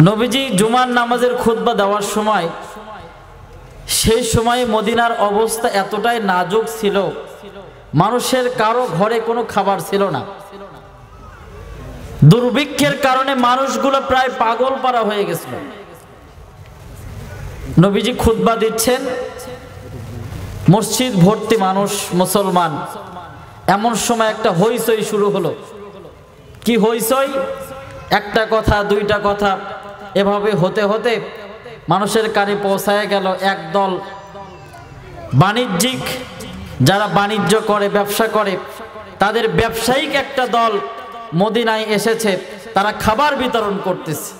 নবীজি জুমার নামাজের খুতবা দেওয়ার সময় সেই সময় মদিনার অবস্থা এতটাই নাজুক ছিল, মানুষের কারো ঘরে কোনো খাবার ছিল না। দুর্ভিক্ষের কারণে মানুষগুলো প্রায় পাগল পারা হয়ে গেছিল। নবীজি খুতবা দিচ্ছেন, মসজিদ ভর্তি মানুষ মুসলমান। এমন সময় একটা হইচই শুরু হলো। কি হইচই? একটা কথা, দুইটা কথা, এভাবে হতে হতে মানুষের কানে পৌঁছায় গেল একদল বাণিজ্যিক, যারা বাণিজ্য করে, ব্যবসা করে, তাদের ব্যবসায়িক একটা দল মদিনায় এসেছে। তারা খাবার বিতরণ করতেছে।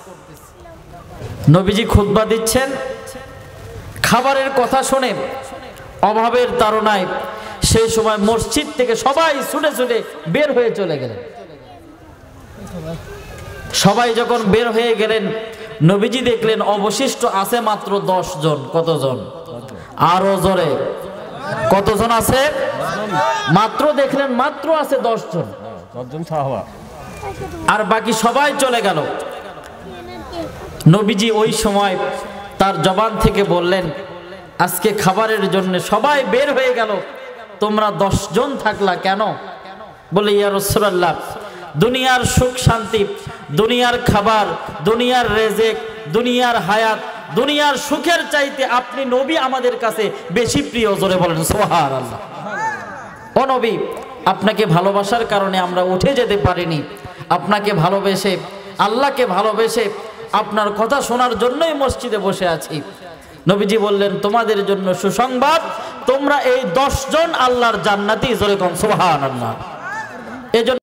নবীজি খুতবা দিচ্ছেন, খাবারের কথা শুনে অভাবের তাড়নায় সেই সময় মসজিদ থেকে সবাই ছুটে ছুটে বের হয়ে চলে গেলেন। সবাই যখন বের হয়ে গেলেন, নবীজি দেখলেন অবশিষ্ট আছে মাত্র 10 জন। কতজন? আরো জোরে, কতজন আছে? মাত্র দেখলেন মাত্র আছে 10 জন। আর বাকি সবাই চলে গেল। নবীজি ওই সময় তার জবান থেকে বললেন, আজকে খাবারের জন্য সবাই বের হয়ে গেল, তোমরা 10 জন থাকলা কেন? বলে, ইয়া রাসূলুল্লাহ, দুনিয়ার সুখ শান্তি, দুনিয়ার খাবার, দুনিয়ার রেজেক, দুনিয়ার হায়াত, দুনিয়ার সুখের চাইতে আপনি নবী আমাদের কাছে বেশি প্রিয়। জোরে বলেন সুবহানাল্লাহ। ও নবী, আপনাকে ভালোবাসার কারণে আমরা উঠে যেতে পারিনি। আপনাকে ভালোবেসে, আল্লাহকে ভালোবেসে আপনার কথা শোনার জন্যই মসজিদে বসে আছি। নবীজি বললেন, তোমাদের জন্য সুসংবাদ, তোমরা এই 10 জন আল্লাহর জান্নাতি। জোরে কোন সুবহানাল্লাহ। এজন্য